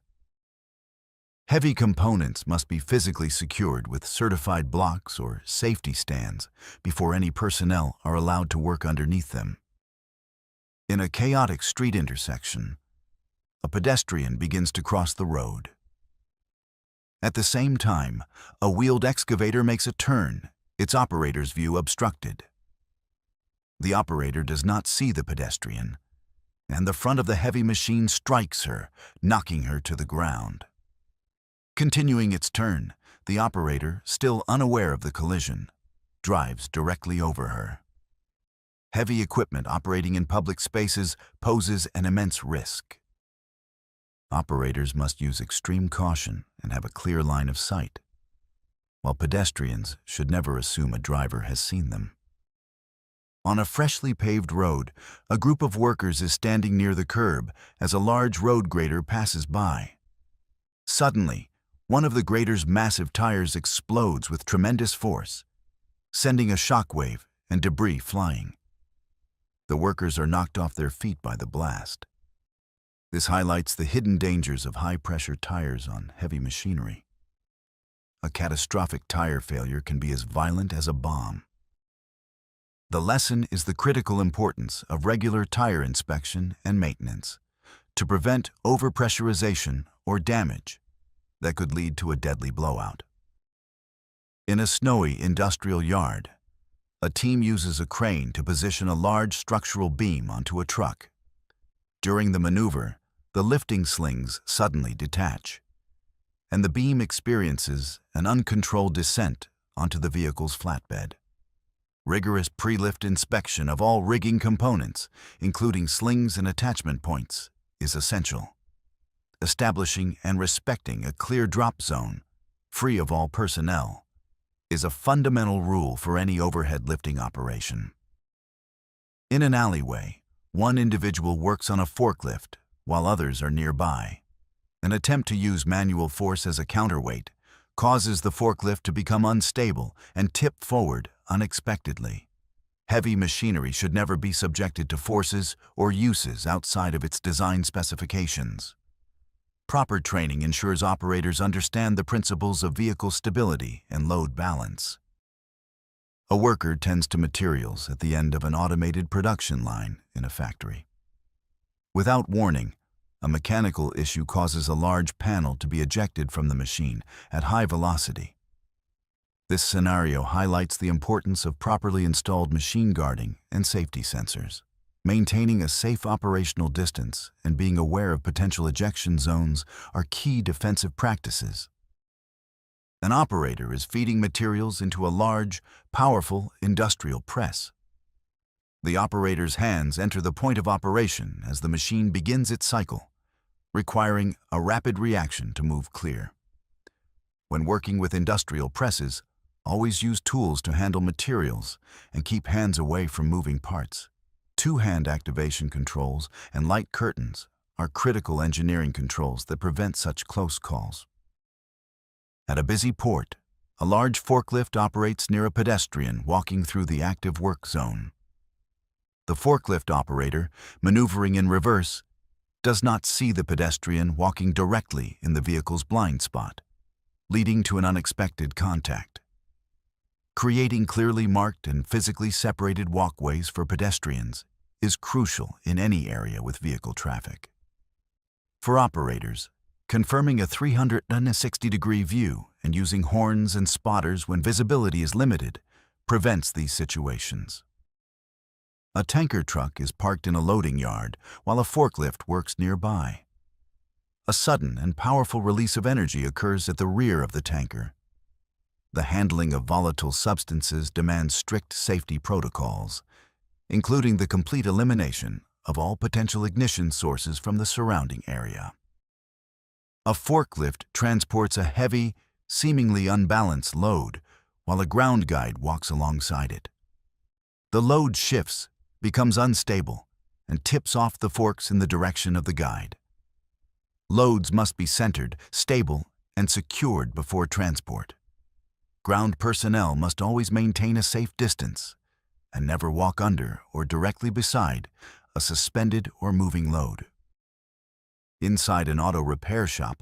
Heavy components must be physically secured with certified blocks or safety stands before any personnel are allowed to work underneath them. In a chaotic street intersection, a pedestrian begins to cross the road. At the same time, a wheeled excavator makes a turn, its operator's view obstructed. The operator does not see the pedestrian, and the front of the heavy machine strikes her, knocking her to the ground. Continuing its turn, the operator, still unaware of the collision, drives directly over her. Heavy equipment operating in public spaces poses an immense risk. Operators must use extreme caution and have a clear line of sight, while pedestrians should never assume a driver has seen them. On a freshly paved road, a group of workers is standing near the curb as a large road grader passes by. Suddenly, one of the grader's massive tires explodes with tremendous force, sending a shockwave and debris flying. The workers are knocked off their feet by the blast. This highlights the hidden dangers of high-pressure tires on heavy machinery. A catastrophic tire failure can be as violent as a bomb. The lesson is the critical importance of regular tire inspection and maintenance to prevent overpressurization or damage that could lead to a deadly blowout. In a snowy industrial yard, a team uses a crane to position a large structural beam onto a truck. During the maneuver, the lifting slings suddenly detach, and the beam experiences an uncontrolled descent onto the vehicle's flatbed. Rigorous pre-lift inspection of all rigging components, including slings and attachment points, is essential. Establishing and respecting a clear drop zone, free of all personnel, is a fundamental rule for any overhead lifting operation. In an alleyway, one individual works on a forklift while others are nearby. An attempt to use manual force as a counterweight causes the forklift to become unstable and tip forward unexpectedly. Heavy machinery should never be subjected to forces or uses outside of its design specifications. Proper training ensures operators understand the principles of vehicle stability and load balance. A worker tends to materials at the end of an automated production line in a factory. Without warning, a mechanical issue causes a large panel to be ejected from the machine at high velocity. This scenario highlights the importance of properly installed machine guarding and safety sensors. Maintaining a safe operational distance and being aware of potential ejection zones are key defensive practices. An operator is feeding materials into a large, powerful industrial press. The operator's hands enter the point of operation as the machine begins its cycle, requiring a rapid reaction to move clear. When working with industrial presses, always use tools to handle materials and keep hands away from moving parts. Two-hand activation controls and light curtains are critical engineering controls that prevent such close calls. At a busy port, a large forklift operates near a pedestrian walking through the active work zone. The forklift operator, maneuvering in reverse, does not see the pedestrian walking directly in the vehicle's blind spot, leading to an unexpected contact. Creating clearly marked and physically separated walkways for pedestrians is crucial in any area with vehicle traffic. For operators, confirming a 360-degree view and using horns and spotters when visibility is limited prevents these situations. A tanker truck is parked in a loading yard while a forklift works nearby. A sudden and powerful release of energy occurs at the rear of the tanker. The handling of volatile substances demands strict safety protocols, including the complete elimination of all potential ignition sources from the surrounding area. A forklift transports a heavy, seemingly unbalanced load while a ground guide walks alongside it. The load shifts, becomes unstable, and tips off the forks in the direction of the guide. Loads must be centered, stable, and secured before transport. Ground personnel must always maintain a safe distance and never walk under or directly beside a suspended or moving load. Inside an auto repair shop,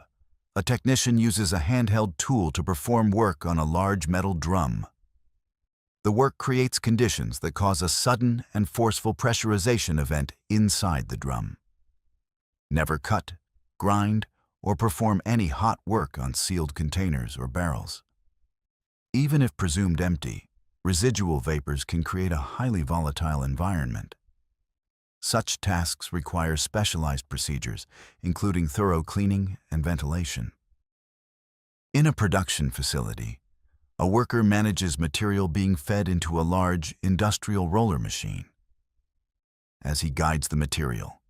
A technician uses a handheld tool to perform work on a large metal drum. The work creates conditions that cause a sudden and forceful pressurization event inside the drum. Never cut, grind, or perform any hot work on sealed containers or barrels. Even if presumed empty, residual vapors can create a highly volatile environment. Such tasks require specialized procedures, including thorough cleaning and ventilation. In a production facility, a worker manages material being fed into a large industrial roller machine. As he guides the material,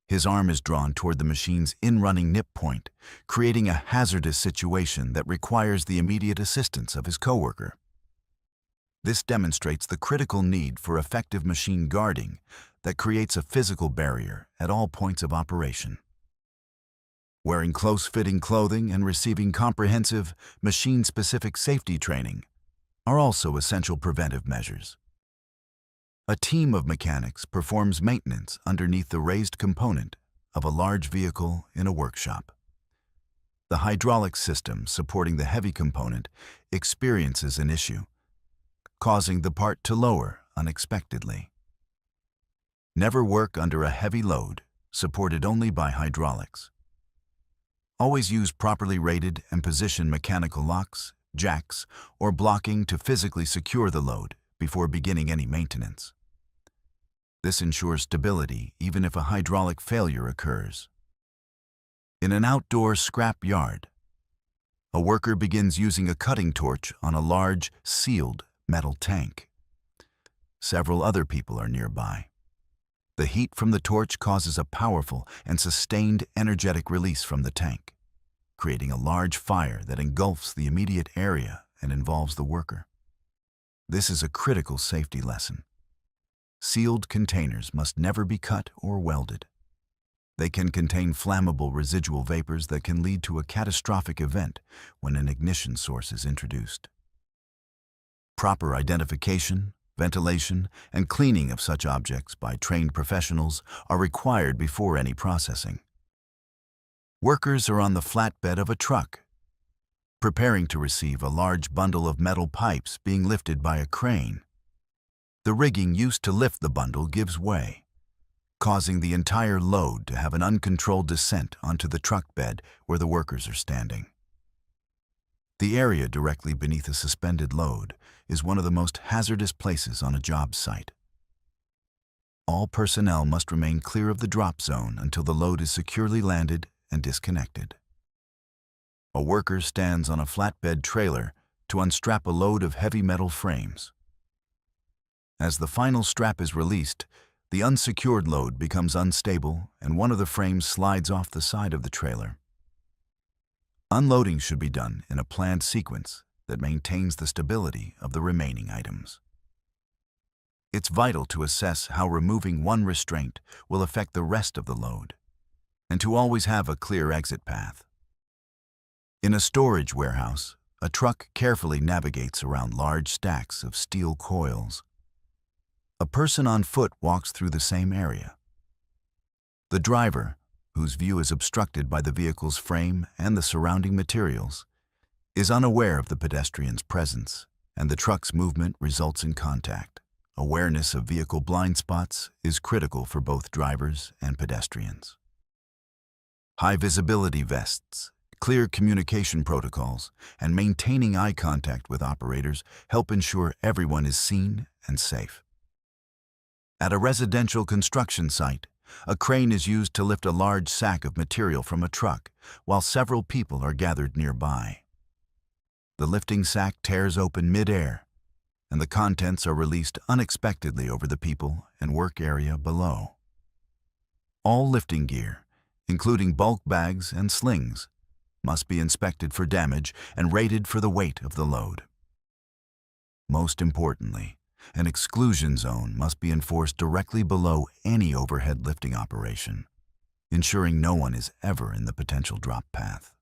his arm is drawn toward the machine's in-running nip point, creating a hazardous situation that requires the immediate assistance of his coworker. This demonstrates the critical need for effective machine guarding that creates a physical barrier at all points of operation. Wearing close-fitting clothing and receiving comprehensive, machine-specific safety training are also essential preventive measures. A team of mechanics performs maintenance underneath the raised component of a large vehicle in a workshop. The hydraulic system supporting the heavy component experiences an issue, causing the part to lower unexpectedly. Never work under a heavy load, supported only by hydraulics. Always use properly rated and positioned mechanical locks, jacks, or blocking to physically secure the load before beginning any maintenance. This ensures stability even if a hydraulic failure occurs. In an outdoor scrap yard, a worker begins using a cutting torch on a large, sealed metal tank. Several other people are nearby. The heat from the torch causes a powerful and sustained energetic release from the tank, creating a large fire that engulfs the immediate area and involves the worker. This is a critical safety lesson. Sealed containers must never be cut or welded. They can contain flammable residual vapors that can lead to a catastrophic event when an ignition source is introduced. Proper identification, ventilation, and cleaning of such objects by trained professionals are required before any processing. Workers are on the flatbed of a truck, preparing to receive a large bundle of metal pipes being lifted by a crane. The rigging used to lift the bundle gives way, causing the entire load to have an uncontrolled descent onto the truck bed where the workers are standing. The area directly beneath a suspended load is one of the most hazardous places on a job site. All personnel must remain clear of the drop zone until the load is securely landed and disconnected. A worker stands on a flatbed trailer to unstrap a load of heavy metal frames. As the final strap is released, the unsecured load becomes unstable and one of the frames slides off the side of the trailer. Unloading should be done in a planned sequence that maintains the stability of the remaining items. It's vital to assess how removing one restraint will affect the rest of the load, and to always have a clear exit path. In a storage warehouse, a truck carefully navigates around large stacks of steel coils. A person on foot walks through the same area. The driver, whose view is obstructed by the vehicle's frame and the surrounding materials, is unaware of the pedestrian's presence, and the truck's movement results in contact. Awareness of vehicle blind spots is critical for both drivers and pedestrians. High visibility vests, clear communication protocols, and maintaining eye contact with operators help ensure everyone is seen and safe. At a residential construction site, a crane is used to lift a large sack of material from a truck while several people are gathered nearby. The lifting sack tears open mid-air, and the contents are released unexpectedly over the people and work area below. All lifting gear, including bulk bags and slings, must be inspected for damage and rated for the weight of the load. Most importantly, an exclusion zone must be enforced directly below any overhead lifting operation, ensuring no one is ever in the potential drop path.